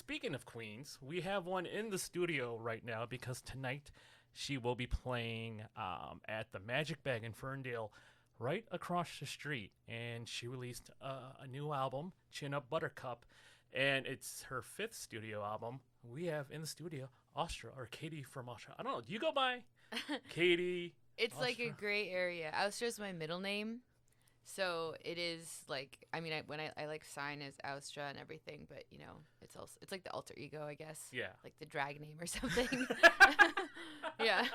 speaking of queens, we have one in the studio right now because tonight she will be playing at the Magic Bag in Ferndale, right across the street. And she released a new album, Chin Up Buttercup, and it's her 5th studio album. We have in the studio Austra, or Katie from Austra. I don't know. Do you go by Katie? It's Austra? like a gray area. Austra is my middle name. So it is like, I mean, I like sign as Austra and everything, but you know, it's like the alter ego, I guess. Yeah. Like the drag name or something. Yeah.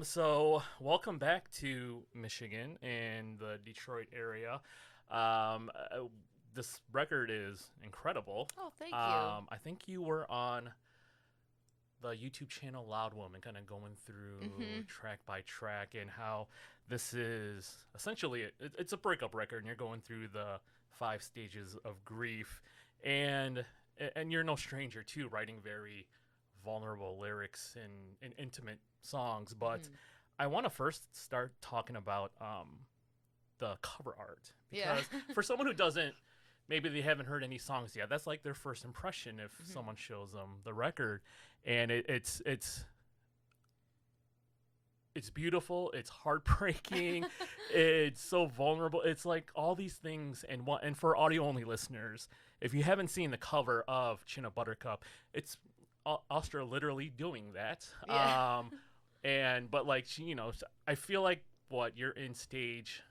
So welcome back to Michigan and the Detroit area. This record is incredible. Oh, thank you. I think you were on the YouTube channel Loud Woman, kind of going through track by track and how this is essentially it's a breakup record, and you're going through the 5 stages of grief, and you're no stranger to writing very vulnerable lyrics and intimate songs. But I want to first start talking about the cover art, because for someone who doesn't, maybe they haven't heard any songs yet, that's like their first impression if someone shows them the record. And it's beautiful, it's heartbreaking, it's so vulnerable. It's like all these things. And for audio only listeners, if you haven't seen the cover of Chin Up Buttercup, it's Austra literally doing that. But like she, you know, I feel like you're in stage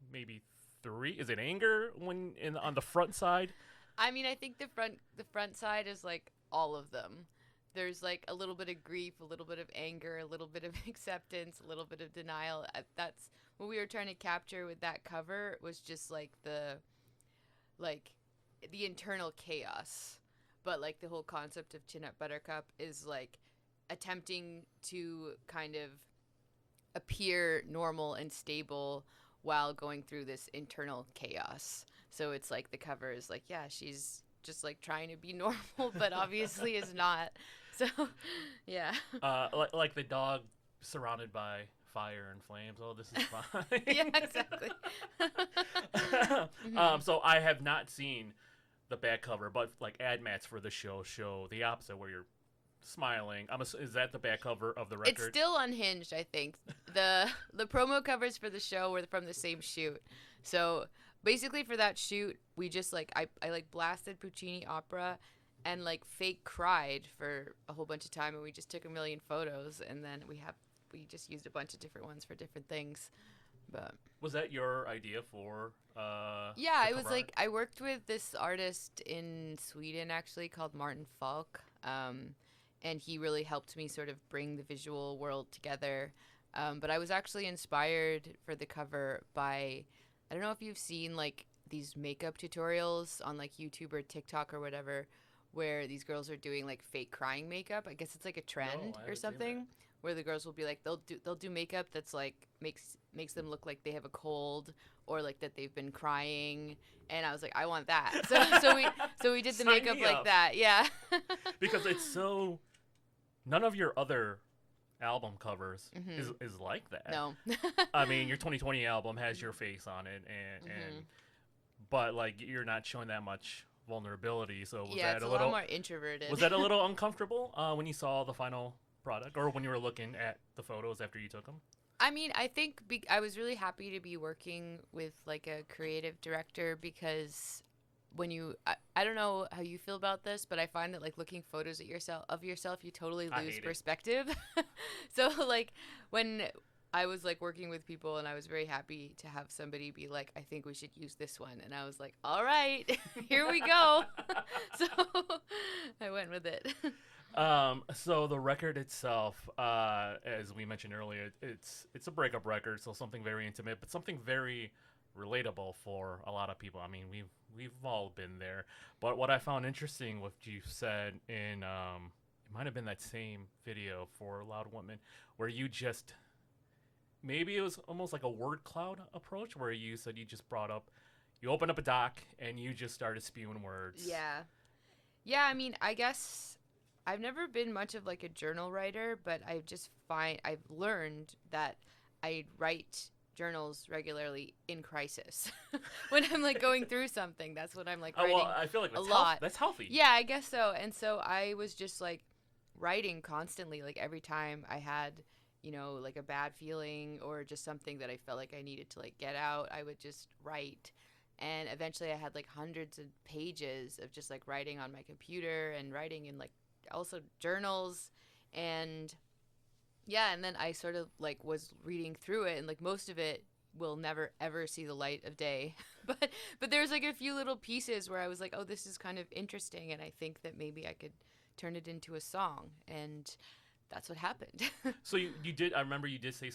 maybe 3. Is it anger on the front side? I mean, I think the front side is like all of them. There's like a little bit of grief, a little bit of anger, a little bit of acceptance, a little bit of denial. That's what we were trying to capture with that cover, was just like the internal chaos. But like the whole concept of Chin Up Buttercup is like attempting to kind of appear normal and stable while going through this internal chaos. So it's like the cover is like, yeah, she's just like trying to be normal, but obviously is not. So, yeah. Like the dog surrounded by fire and flames. Oh, this is fine. Yeah, exactly. So I have not seen the back cover, but like ad mats for the show the opposite, where you're smiling. Is that the back cover of the record? It's still unhinged, I think. The promo covers for the show were from the same shoot. So basically for that shoot, we just like I like blasted Puccini opera and like fake cried for a whole bunch of time, and we just took a million photos, and then we just used a bunch of different ones for different things. But was that your idea for yeah, it was like I worked with this artist in Sweden actually called Martin Falk. And he really helped me sort of bring the visual world together. But I was actually inspired for the cover by, I don't know if you've seen like these makeup tutorials on like YouTube or TikTok or whatever, where these girls are doing like fake crying makeup. I guess it's like a trend or something, where the girls will be like, they'll do makeup that's like makes them look like they have a cold or like that they've been crying. And I was like, I want that. So we did the makeup like that. Yeah. Because it's so, none of your other album covers is like that. No. I mean, your 2020 album has your face on it, and but like you're not showing that much vulnerability. So was that it's a a little lot more introverted. Was that a little uncomfortable when you saw the final product, or when you were looking at the photos after you took them? I mean, I think I was really happy to be working with like a creative director, because when you I don't know how you feel about this, but I find that like looking photos of yourself, you totally lose perspective. So like when I was like working with people, and I was very happy to have somebody be like, I think we should use this one, and I was like, all right, here we go. So I went with it. So the record itself, as we mentioned earlier, it's a breakup record, so something very intimate, but something very relatable for a lot of people. I mean, we've all been there. But what I found interesting, what you said in it might have been that same video for Loud Woman, where you just, maybe it was almost like a word cloud approach, where you said you opened up a doc and you just started spewing words. Yeah, I mean, I guess I've never been much of like a journal writer, but I've learned that I write journals regularly in crisis. When I'm like going through something, that's what I'm like writing. Well, I feel like a lot. That's healthy. Yeah, I guess so. And so I was just like writing constantly, like every time I had, you know, like a bad feeling or just something that I felt like I needed to like get out, I would just write. And eventually I had like hundreds of pages of just like writing on my computer and writing in like also journals. And yeah, and then I sort of like was reading through it, and like most of it will never ever see the light of day. but there's like a few little pieces where I was like, oh, this is kind of interesting, and I think that maybe I could turn it into a song, and that's what happened. So you did. I remember you did say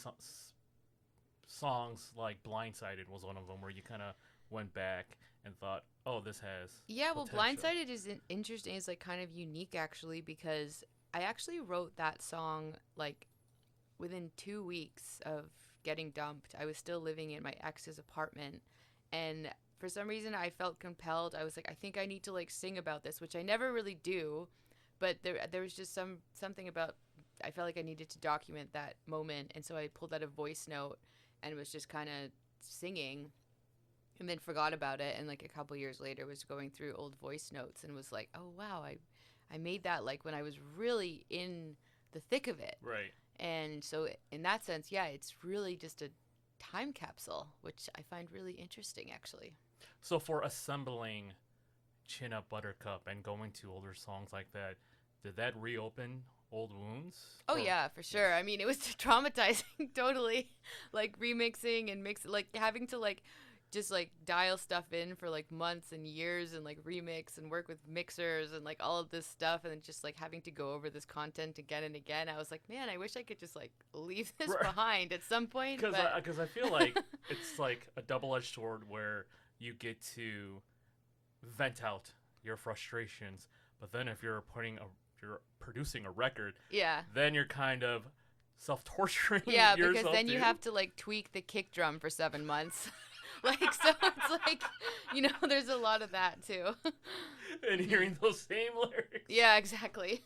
songs like "Blindsided" was one of them, where you kind of went back and thought, oh, this has well, "Blindsided" is interesting. It's like kind of unique actually, because I actually wrote that song like within 2 weeks of getting dumped. I was still living in my ex's apartment, and for some reason I felt compelled. I was like, I think I need to like sing about this, which I never really do, but there was just something about, I felt like I needed to document that moment, and so I pulled out a voice note and was just kind of singing, and then forgot about it, and like a couple years later was going through old voice notes and was like, oh wow, I made that like when I was really in the thick of it. Right. And so in that sense, yeah, it's really just a time capsule, which I find really interesting, actually. So for assembling Chin Up Buttercup and going to older songs like that, did that reopen old wounds? Oh, yeah, for sure. I mean, it was traumatizing, totally. Like remixing and like having to like just like dial stuff in for like months and years and like remix and work with mixers and like all of this stuff, and just like having to go over this content again and again. I was like, man, I wish I could just like leave this behind at some point. Because I feel like it's like a double-edged sword where you get to vent out your frustrations, but then if you're producing a record, then you're kind of self-torturing yourself. Because then you have to like tweak the kick drum for 7 months. Like, so it's like, you know, there's a lot of that too. And hearing those same lyrics. Yeah, exactly.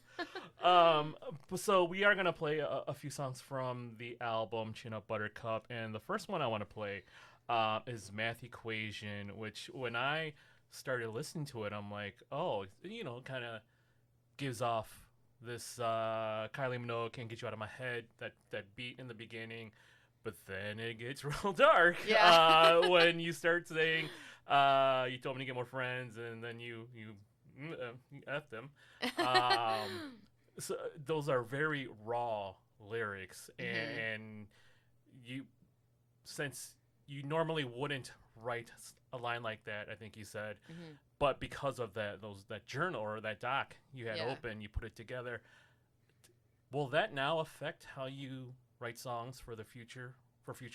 So we are going to play a few songs from the album Chin Up Buttercup. And the first one I want to play is Math Equation, which when I started listening to it, I'm like, oh, you know, kind of gives off this Kylie Minogue, Can't Get You Out of My Head, that beat in the beginning. But then it gets real dark when you start saying, you told me to get more friends, and then you F them. So those are very raw lyrics, and since you normally wouldn't write a line like that, I think you said, but because of that journal or that doc you had open, you put it together. Will that now affect how you write songs for future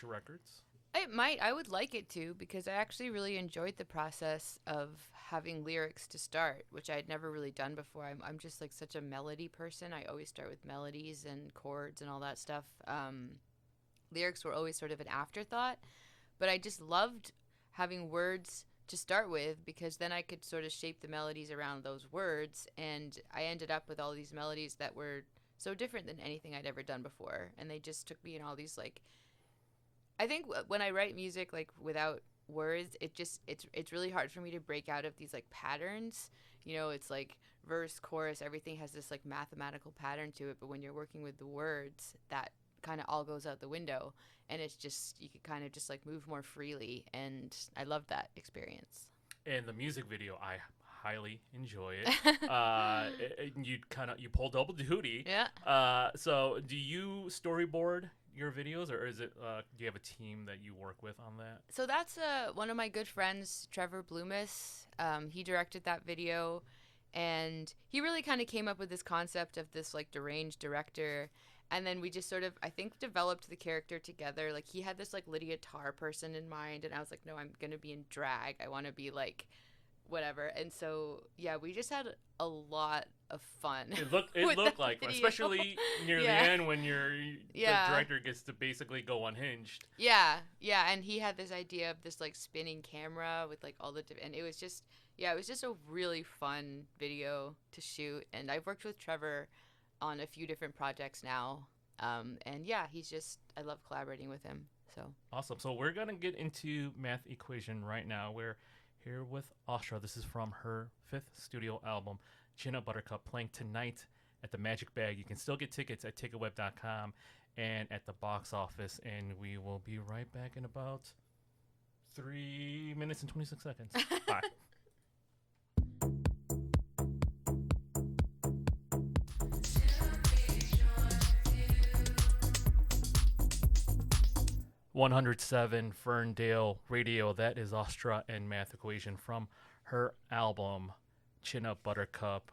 records? It might. I would like it to, because I actually really enjoyed the process of having lyrics to start, which I had never really done before. I'm just like such a melody person. I always start with melodies and chords and all that stuff. Lyrics were always sort of an afterthought, but I just loved having words to start with, because then I could sort of shape the melodies around those words, and I ended up with all these melodies that were so different than anything I'd ever done before, and they just took me in all these like, I think when I write music like without words, it's really hard for me to break out of these like patterns. You know, it's like verse, chorus, everything has this like mathematical pattern to it, but when you're working with the words, that kind of all goes out the window, and it's just, you could kind of just like move more freely, and I love that experience. And the music video, I highly enjoy it. You pull double duty. Yeah. So do you storyboard your videos, or is it do you have a team that you work with on that? So that's one of my good friends, Trevor Bloomis. He directed that video, and he really kind of came up with this concept of this like deranged director, and then we just sort of, I think, developed the character together. Like, he had this like Lydia Tarr person in mind, and I was like, no, I'm gonna be in drag. I want to be like whatever. And so yeah, we just had a lot of fun. It looked like fun, especially near the end when the director gets to basically go unhinged. Yeah, and he had this idea of this like spinning camera with like all the and it was just a really fun video to shoot. And I've worked with Trevor on a few different projects now, and yeah, I love collaborating with him. So awesome. So we're going to get into Math Equation right now. We're here with Austra. This is from her 5th studio album, Chin Up Buttercup, playing tonight at the Magic Bag. You can still get tickets at ticketweb.com and at the box office. And we will be right back in about 3 minutes and 26 seconds. Bye. 107 Ferndale Radio. That is Austra and Math Equation from her album Chin Up Buttercup.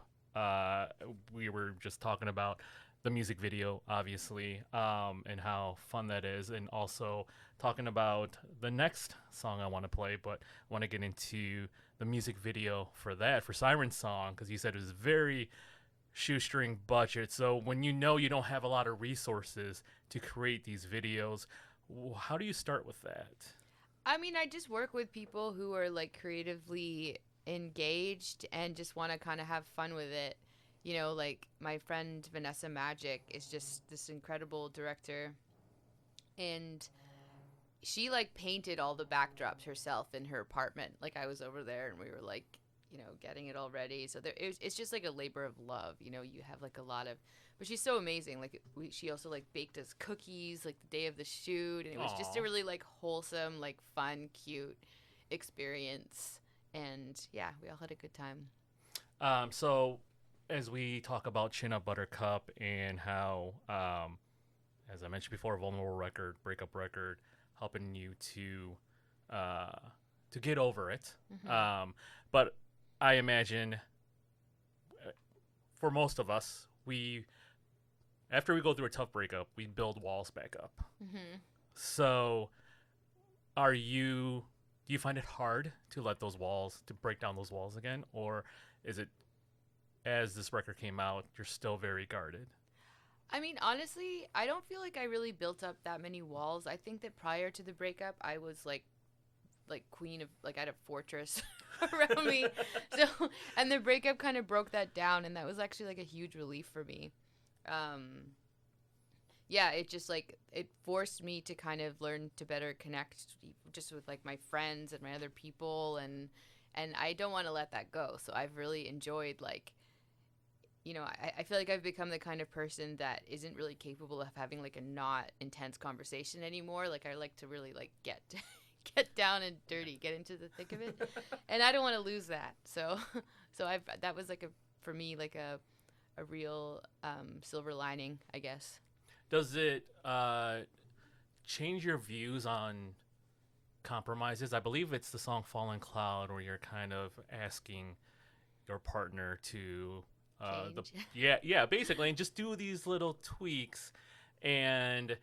We were just talking about the music video, obviously, and how fun that is, and also talking about the next song I want to play, but I want to get into the music video for that, for Siren Song, because you said it was very shoestring budget. So when you know you don't have a lot of resources to create these videos, how do you start with that? I mean, I just work with people who are like creatively engaged and just want to kind of have fun with it. You know, like my friend Vanessa Magic is just this incredible director, and she like painted all the backdrops herself in her apartment. Like I was over there and we were like, you know, getting it all ready. So it's just like a labor of love. You know, you have like a lot of, but she's so amazing. Like she also like baked us cookies like the day of the shoot, and it was just a really like wholesome, like fun, cute experience. And yeah, we all had a good time. So as we talk about Chin Up Buttercup and how, as I mentioned before, vulnerable record, breakup record, helping you to get over it. Mm-hmm. But I imagine for most of us, after we go through a tough breakup, we build walls back up. Mm-hmm. So do you find it hard to break down those walls again? Or is it, as this record came out, you're still very guarded? I mean, honestly, I don't feel like I really built up that many walls. I think that prior to the breakup, I was like queen of, like, I had a fortress around me. So, and the breakup kind of broke that down, and that was actually like a huge relief for me. Yeah, it just like, it forced me to kind of learn to better connect just with like my friends and my other people, and I don't want to let that go. So I've really enjoyed, like, you know, I feel like I've become the kind of person that isn't really capable of having like a not intense conversation anymore. Like I like to really like get down and dirty, get into the thick of it, and I don't want to lose that. So that was like for me like a real silver lining, I guess. Does it change your views on compromises? I believe it's the song "Fallen Cloud" where you're kind of asking your partner to basically, and just do these little tweaks, and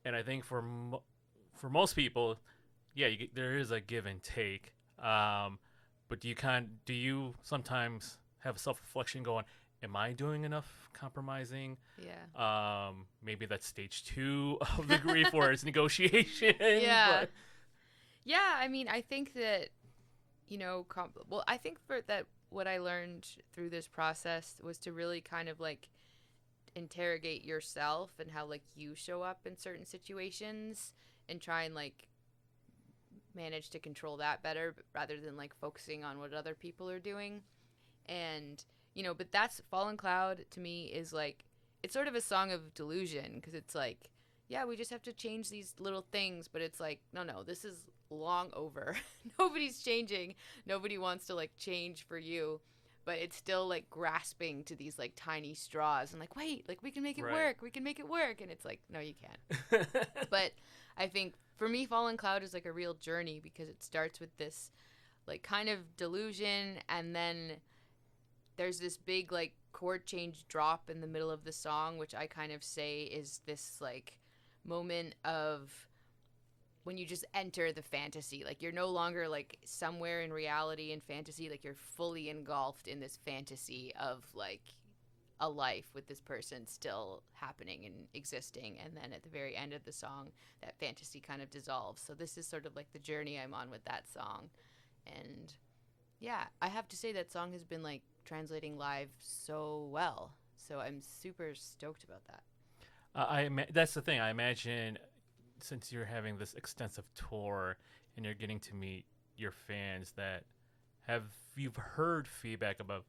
I think for most people, there is a give and take. But do you sometimes have a self-reflection going, am I doing enough compromising? Yeah. Maybe that's stage 2 of the grief where it's negotiation. Yeah. Yeah, I mean, I think that, you know, I think that what I learned through this process was to really kind of like interrogate yourself and how like you show up in certain situations, and try and like manage to control that better rather than like focusing on what other people are doing. And, you know, but that's Fallen Cloud to me is like, it's sort of a song of delusion, because it's like, yeah, we just have to change these little things, but it's like, no, this is long over. Nobody's changing. Nobody wants to like change for you, but it's still like grasping to these like tiny straws and like, wait, like we can make it work. We can make it work. And it's like, no, you can't. But I think for me, Fallen Cloud is like a real journey, because it starts with this like kind of delusion, and then there's this big like chord change drop in the middle of the song, which I kind of say is this like moment of when you just enter the fantasy. Like you're no longer like somewhere in reality and fantasy, like you're fully engulfed in this fantasy of like a life with this person still happening and existing. And then at the very end of the song, that fantasy kind of dissolves. So this is sort of like the journey I'm on with that song. And yeah, I have to say that song has been like translating live so well. So I'm super stoked about that. That's the thing. I imagine since you're having this extensive tour and you're getting to meet your fans, that you've heard feedback about,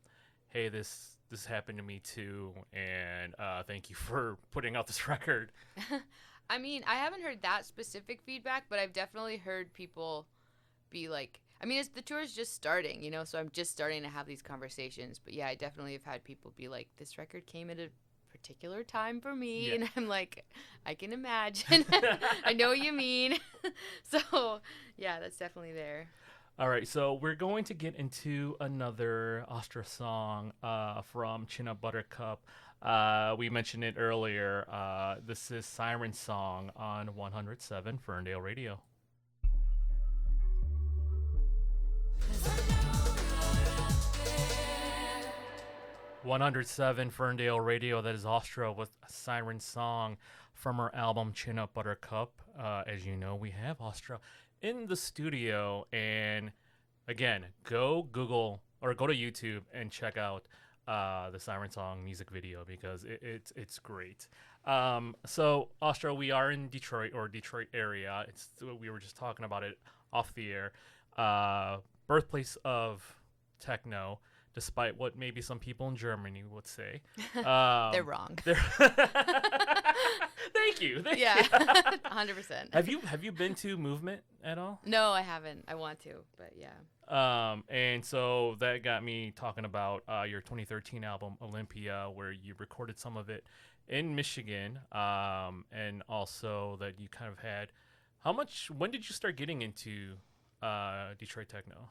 hey, this happened to me too, and thank you for putting out this record? I mean, I haven't heard that specific feedback, but I've definitely heard people be like, I mean, the tour is just starting, you know, so I'm just starting to have these conversations. But yeah, I definitely have had people be like, this record came at a particular time for me. Yeah. And I'm like, I can imagine. I know what you mean. So yeah, that's definitely there. All right, so we're going to get into another Austra song from Chin Up Buttercup. We mentioned it earlier. This is Siren Song on 107 Ferndale Radio. 107 Ferndale Radio. That is Austra with Siren Song from her album Chin Up Buttercup. As you know, we have Austra in the studio, and again, go Google or go to YouTube and check out the Siren Song music video, because it's great. So Austra, we are in Detroit area. We were just talking about it off the air. Birthplace of techno, despite what maybe some people in Germany would say. They're wrong. Thank you. Yeah, 100%. Have you been to Movement at all? No, I haven't. I want to, but yeah. And so that got me talking about your 2013 album Olympia, where you recorded some of it in Michigan, and also that you kind of had. When did you start getting into Detroit techno?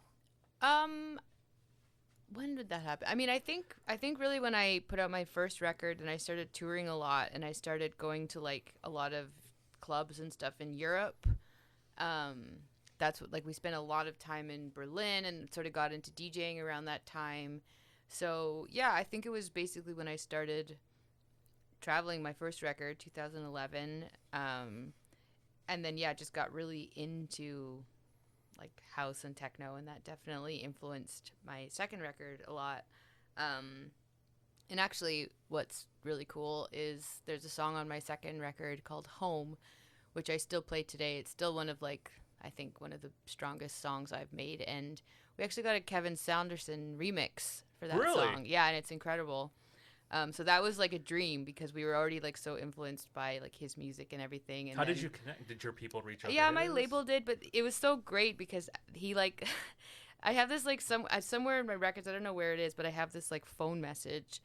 When did that happen? I mean, I think really when I put out my first record and I started touring a lot and I started going to like a lot of clubs and stuff in Europe. That's what, like, we spent a lot of time in Berlin and sort of got into DJing around that time. So yeah, I think it was basically when I started traveling, my first record, 2011. And then yeah, just got really into like house and techno, and that definitely influenced my second record a lot. And actually what's really cool is there's a song on my second record called Home, which I still play today. It's still one of like, I think one of the strongest songs I've made, and we actually got a Kevin Saunderson remix for that song. Yeah, and it's incredible. So that was like a dream, because we were already like so influenced by like his music and everything. And how did you connect? Did your people reach out? Yeah, my label did, but it was so great because he like, I have this like somewhere in my records, I don't know where it is, but I have this like phone message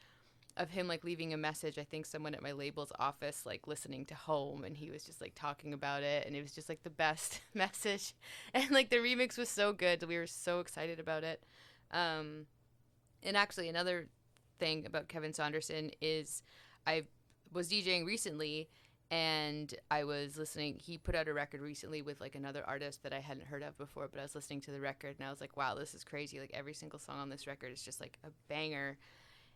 of him like leaving a message. I think someone at my label's office like listening to Home, and he was just like talking about it, and it was just like the best message. And like the remix was so good, we were so excited about it. And actually another thing about Kevin Saunderson is I was DJing recently, and I was listening. He put out a record recently with like another artist that I hadn't heard of before, but I was listening to the record and I was like, wow, this is crazy. Like every single song on this record is just like a banger.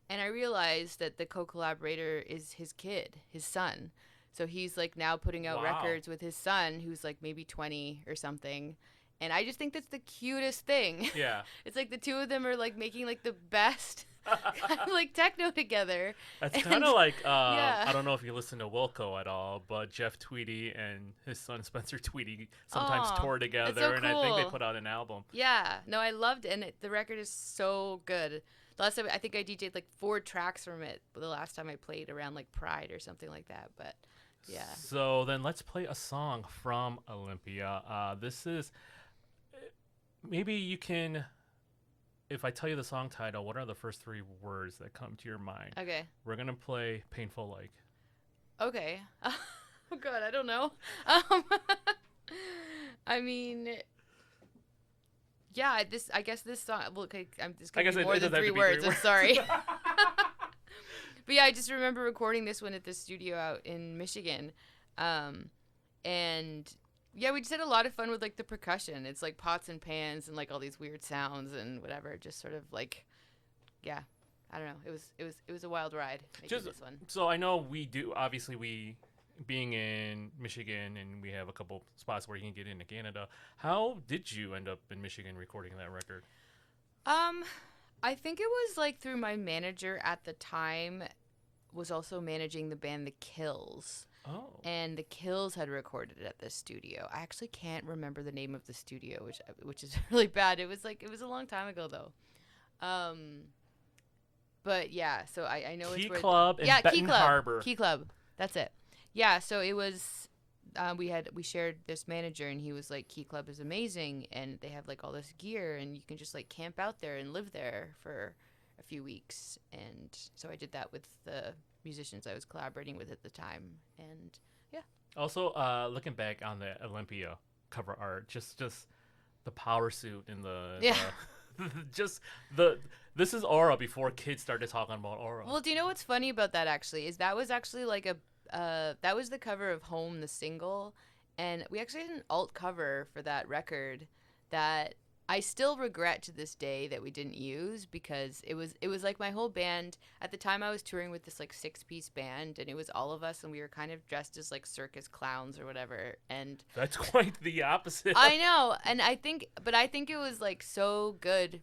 And I realized that the co-collaborator is his kid, his son. So he's like now putting out records with his son, who's like maybe 20 or something. And I just think that's the cutest thing. Yeah. It's like the two of them are like making like the best kind of like techno together. That's kind of like, yeah. I don't know if you listen to Wilco at all, but Jeff Tweedy and his son Spencer Tweedy sometimes tour together, so cool. And I think they put out an album. Yeah. No, I loved it, and the record is so good. The last time, I think I DJ'd like 4 tracks from it the last time I played around like Pride or something like that, but yeah. So then let's play a song from Olympia. This is, maybe you can, if I tell you the song title, what are the first 3 words that come to your mind? Okay. We're going to play Painful Like. Okay. Oh, God, I don't know. I mean, yeah, I guess this song, well, okay, I'm just going to be more than 3 words. I'm sorry. But yeah, I just remember recording this one at the studio out in Michigan. And yeah, we just had a lot of fun with like the percussion. It's like pots and pans and like all these weird sounds and whatever. Just sort of like, yeah, I don't know. It was a wild ride making this one. So I know we being in Michigan, and we have a couple spots where you can get into Canada. How did you end up in Michigan recording that record? I think it was like through my manager at the time, was also managing the band The Kills. Oh. And the Kills had recorded at this studio. I actually can't remember the name of the studio, which is really bad. It was a long time ago though. But yeah, so I know Key it's where Club in Benton Harbor. Key Club. That's it. Yeah, so it was we shared this manager, and he was like, Key Club is amazing, and they have like all this gear, and you can just like camp out there and live there for a few weeks. And so I did that with the musicians I was collaborating with at the time. And yeah. Also, looking back on the Olympia cover art, just the power suit and this is Aura before kids started talking about Aura. Well, do you know what's funny about that actually is that was actually like that was the cover of Home, the single, and we actually had an alt cover for that record that I still regret to this day that we didn't use, because it was like my whole band at the time. I was touring with this like 6-piece band, and it was all of us, and we were kind of dressed as like circus clowns or whatever. And that's quite the opposite. I know, and I think it was like so good,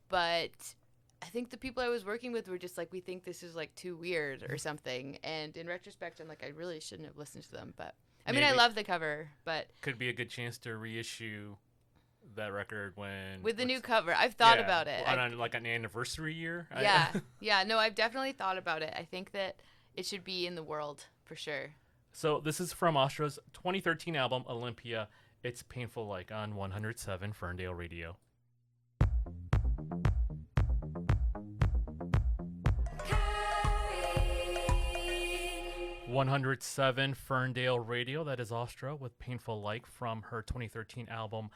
but I think the people I was working with were just like, we think this is like too weird or something. And in retrospect, I'm like, I really shouldn't have listened to them. But I mean, I love the cover, but could be a good chance to reissue that record with the new cover. I've thought about it. On like an anniversary year. Yeah. No, I've definitely thought about it. I think that it should be in the world for sure. So this is from Austra's 2013 album Olympia. It's Painful Like on 107 Ferndale Radio. 107 Ferndale Radio. That is Austra with Painful Like from her 2013 album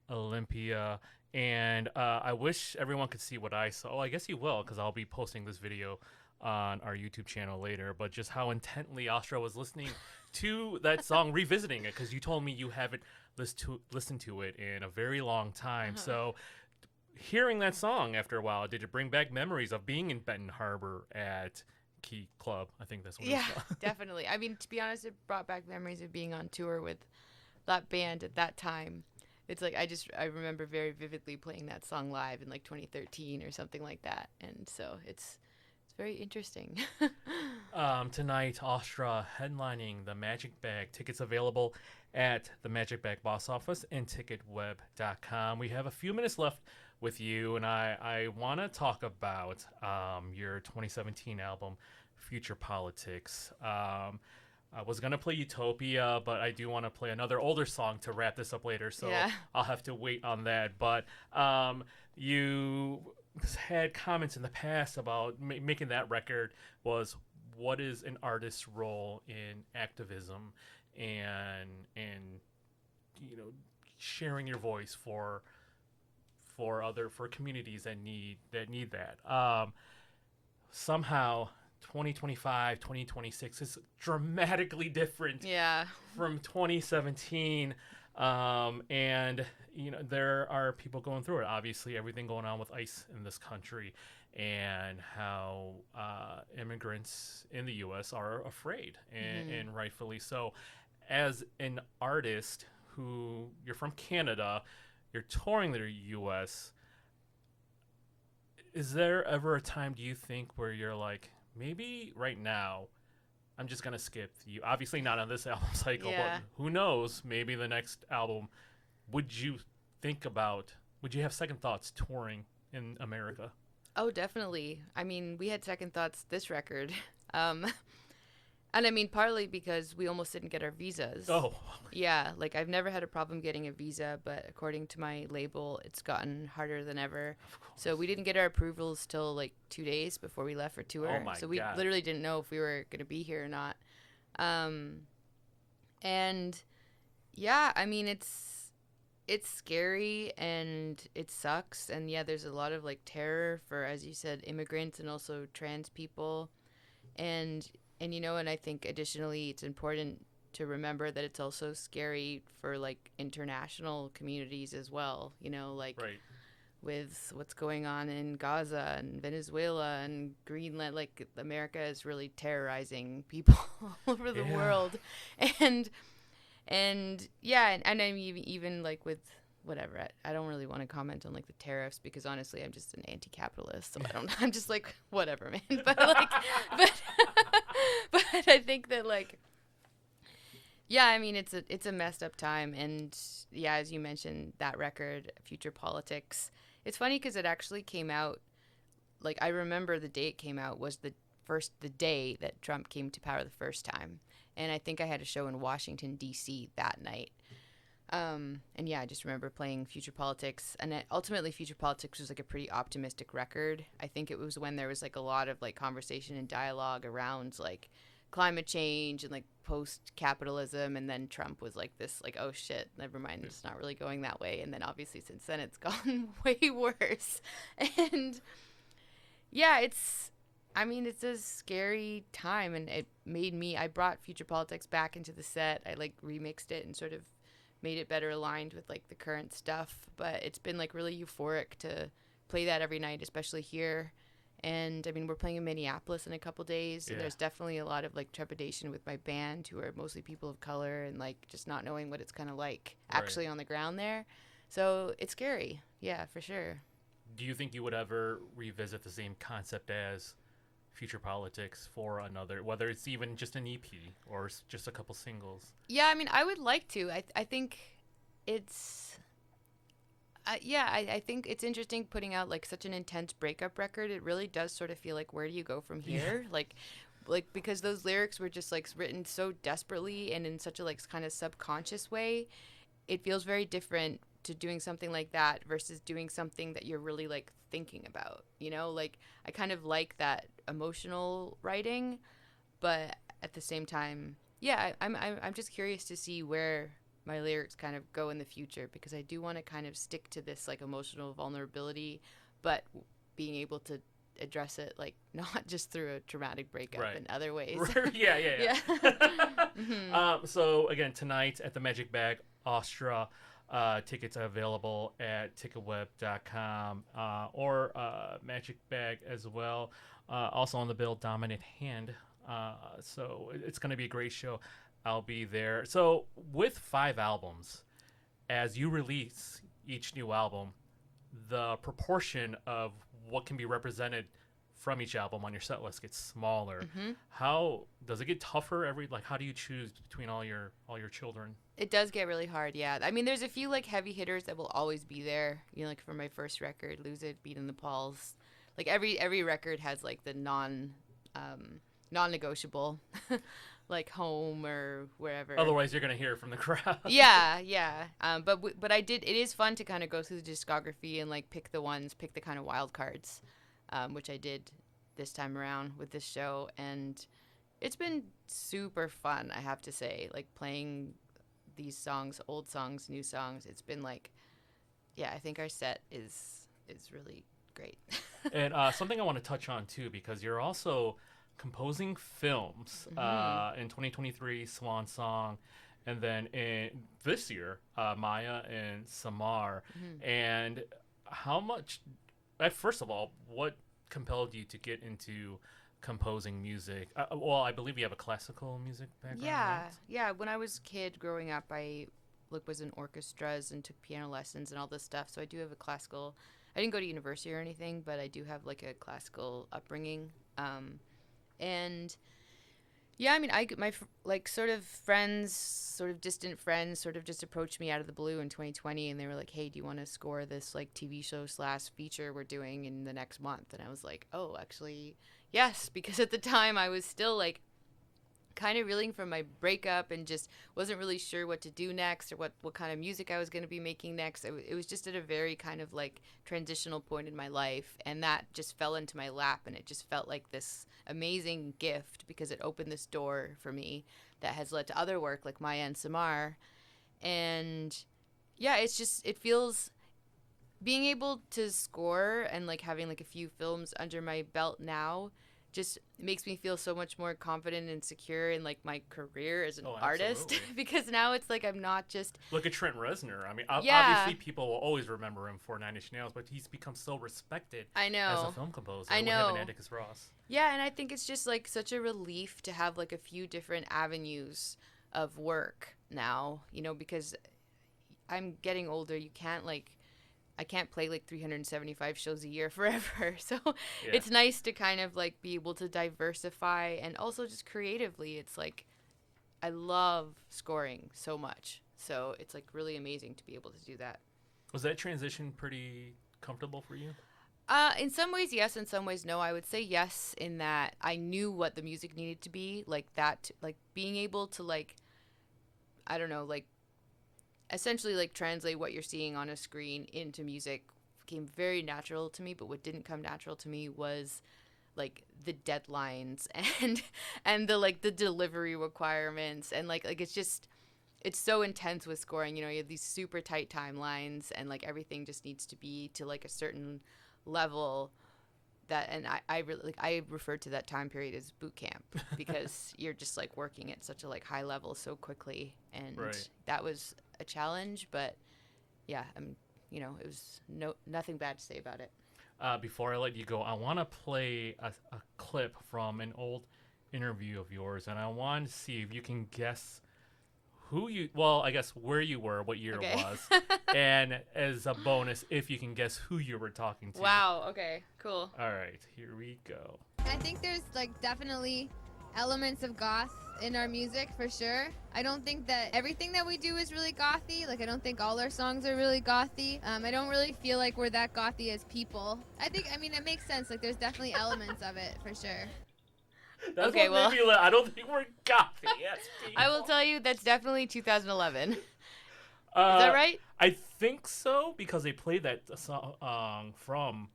Olympia. And I wish everyone could see what I saw. Oh, I guess you will, because I'll be posting this video on our YouTube channel later. But just how intently Austra was listening to that song, revisiting it, because you told me you haven't listened to it in a very long time. So hearing that song after a while, did it bring back memories of being in Benton Harbor at Key Club? I think that's what it's called. Definitely. I mean, to be honest, it brought back memories of being on tour with that band at that time. It's like I remember very vividly playing that song live in like 2013 or something like that, and so it's very interesting. Tonight, Austra headlining the Magic Bag. Tickets available at the Magic Bag box office and ticketweb.com. We have a few minutes left with you, and I want to talk about your 2017 album, Future Politics. I was going to play Utopia, but I do want to play another older song to wrap this up later, so I'll have to wait on that. But you had comments in the past about making that record was, what is an artist's role in activism and you know, sharing your voice for communities that need that. Somehow 2025, 2026 is dramatically different from 2017. And you know, there are people going through it. Obviously, everything going on with ICE in this country, and how immigrants in the U.S. are afraid, and rightfully so. As an artist you're from Canada, you're touring the U.S., is there ever a time, do you think, where you're like, maybe right now I'm just going to skip you? Obviously not on this album cycle, but who knows, maybe the next album. Would you have second thoughts touring in America? Oh, definitely. I mean, we had second thoughts this record. And I mean, partly because we almost didn't get our visas. Oh. Yeah, like I've never had a problem getting a visa, but according to my label, it's gotten harder than ever. So we didn't get our approvals till like 2 days before we left for tour. Oh my so we God. literally didn't know if we were going to be here or not. And yeah, I mean, it's scary and it sucks. And yeah, there's a lot of like terror for, as you said, immigrants and also trans people. And you know, and I think additionally it's important to remember that it's also scary for like international communities as well, you know, like with what's going on in Gaza and Venezuela and Greenland. Like America is really terrorizing people all over the world. And yeah, and I mean, even like with whatever, I don't really want to comment on like the tariffs, because honestly I'm just an anti-capitalist, so I'm just like, whatever, man. But like but I think that like Yeah, I mean it's a messed up time, and yeah, as you mentioned, that record, Future Politics. It's funny because it actually came out. Like I remember the day it came out was the day that Trump came to power the first time, and I think I had a show in Washington D.C. that night. And yeah, I just remember playing Future Politics, and ultimately Future Politics was like a pretty optimistic record. I think it was when there was like a lot of like conversation and dialogue around like climate change and like post-capitalism, and then Trump was like this like, oh shit, never mind, it's not really going that way. And then obviously since then it's gone way worse. And yeah, it's a scary time, and it made me, I brought Future Politics back into the set. I like remixed it and sort of made it better aligned with like the current stuff, but it's been like really euphoric to play that every night, especially here. And I mean, we're playing in Minneapolis in a couple days, and there's definitely a lot of like trepidation with my band, who are mostly people of color, and like just not knowing what it's kind of like actually on the ground there. So it's scary. Yeah, for sure. Do you think you would ever revisit the same concept as Future Politics for another, whether it's even just an EP or just a couple singles? Yeah, I mean, I would like to. I think it's... I think it's interesting putting out like such an intense breakup record. It really does sort of feel like, where do you go from here? Yeah. Like because those lyrics were just like written so desperately and in such a like kind of subconscious way. It feels very different to doing something like that versus doing something that you're really like thinking about, you know? Like I kind of like that emotional writing, but at the same time, yeah, I'm just curious to see where my lyrics kind of go in the future, because I do want to kind of stick to this like emotional vulnerability, but being able to address it like not just through a traumatic breakup in other ways. Yeah. Mm-hmm. So again, tonight at the Magic Bag, Austra. Tickets are available at ticketweb.com or Magic Bag as well. Also on the bill, Dominant Hand. So it's going to be a great show. I'll be there. So with 5 albums, as you release each new album, the proportion of what can be represented from each album on your set list gets smaller. Mm-hmm. How does it get tougher how do you choose between all your children? It does get really hard, yeah. I mean, there's a few like heavy hitters that will always be there. You know, like for my first record, Lose It, Beat in the Pulse. Like every record has like the non-negotiable, like Home or wherever. Otherwise, you're gonna hear it from the crowd. Yeah. But it is fun to kind of go through the discography and like pick the kind of wild cards, which I did this time around with this show, and it's been super fun, I have to say. Like playing these songs, old songs, new songs. It's been like, yeah, I think our set is really great. And something I want to touch on too, because you're also composing films. Mm-hmm. In 2023, Swan Song, and then in this year, Maya and Samar. Mm-hmm. And how much? First of all, what compelled you to get into composing music? Well, I believe you have a classical music background. Yeah, right? Yeah. When I was a kid growing up, I was in orchestras and took piano lessons and all this stuff. So I do have a classical. I didn't go to university or anything, but I do have like a classical upbringing. And yeah, I mean, my like sort of friends, sort of distant friends, sort of just approached me out of the blue in 2020, and they were like, "Hey, do you want to score this like TV show / feature we're doing in the next month?" And I was like, "Oh, actually, yes," because at the time I was still like kind of reeling from my breakup and just wasn't really sure what to do next or what kind of music I was going to be making next. It was just at a very kind of like transitional point in my life, and that just fell into my lap, and it just felt like this amazing gift because it opened this door for me that has led to other work like Maya and Samar. And yeah, it feels, being able to score and like having like a few films under my belt now just makes me feel so much more confident and secure in like my career as an artist. Because now it's like I'm not just... Look at Trent Reznor. I mean, obviously people will always remember him for Nine Inch Nails, but he's become so respected as a film composer. I know. With him and Atticus Ross. Yeah, and I think it's just like such a relief to have like a few different avenues of work now, you know, because I'm getting older. I can't play like 375 shows a year forever. So It's nice to kind of like be able to diversify, and also just creatively, it's like I love scoring so much. So it's like really amazing to be able to do that. Was that transition pretty comfortable for you? In some ways, yes. In some ways, no. I would say yes in that I knew what the music needed to be, like that, like being able to like, I don't know, like essentially like translate what you're seeing on a screen into music came very natural to me. But what didn't come natural to me was like the deadlines and the like the delivery requirements and like it's so intense with scoring. You know, you have these super tight timelines and like everything just needs to be to like a certain level that, and I really like, I refer to that time period as boot camp because you're just like working at such a like high level so quickly, and that was a challenge, but yeah, you know, it was nothing bad to say about it. Before I let you go, I want to play a clip from an old interview of yours, and I want to see if you can guess I guess where you were, what year it was, and as a bonus, if you can guess who you were talking to. Wow, okay, cool. All right, here we go. I think there's like definitely elements of goth in our music for sure. I don't think that everything that we do is really gothy. Like I don't think all our songs are really gothy. I don't really feel like we're that gothy as people. I mean, it makes sense. Like there's definitely elements of it for sure. That's okay, well, I don't think we're gothy. Yes, I will tell you that's definitely 2011. Is that right? I think so because they played that song from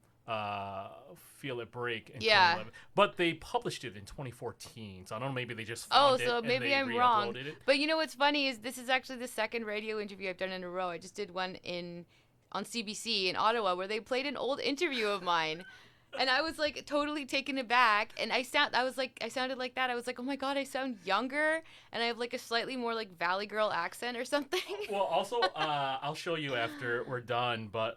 Feel It Break in 2011. But they published it in 2014, so I don't know, maybe they just found it. Oh, so and maybe they I'm wrong. It. But you know what's funny is this is actually the second radio interview I've done in a row. I just did one on CBC in Ottawa where they played an old interview of mine. And I was like totally taken aback, and I sounded like that. I was like, oh my god, I sound younger, and I have like a slightly more like Valley Girl accent or something. Well, also, I'll show you after we're done. But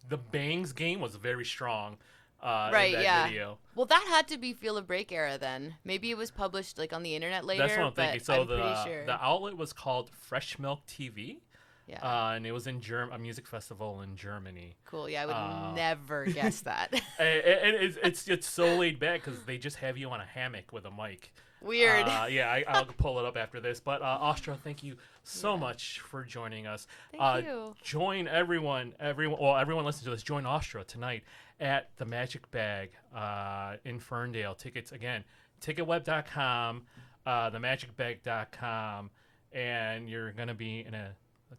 the bangs game was very strong. Right, in that yeah. video. Well, that had to be Feel a Break era then. Maybe it was published like on the internet later. That's what I'm thinking. So sure. The outlet was called Fresh Milk TV. Yeah. And it was in a music festival in Germany. Cool. Yeah, I would never guess that. And it's so laid back because they just have you on a hammock with a mic. Weird. I'll pull it up after this. But Austra, thank you so much for joining us. Thank you. Join everyone listening to this. Join Austra tonight at the Magic Bag in Ferndale. Tickets again, ticketweb.com, themagicbag.com, and you're gonna be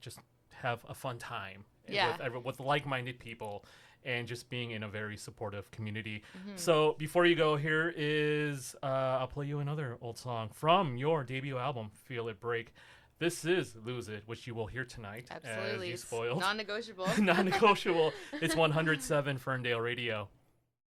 just have a fun time with like-minded people and just being in a very supportive community. Mm-hmm. So before you go, here is I'll play you another old song from your debut album, Feel It Break. This is Lose It, which you will hear tonight. Absolutely. As you spoiled. Non-negotiable. Non-negotiable. It's 107 Ferndale Radio.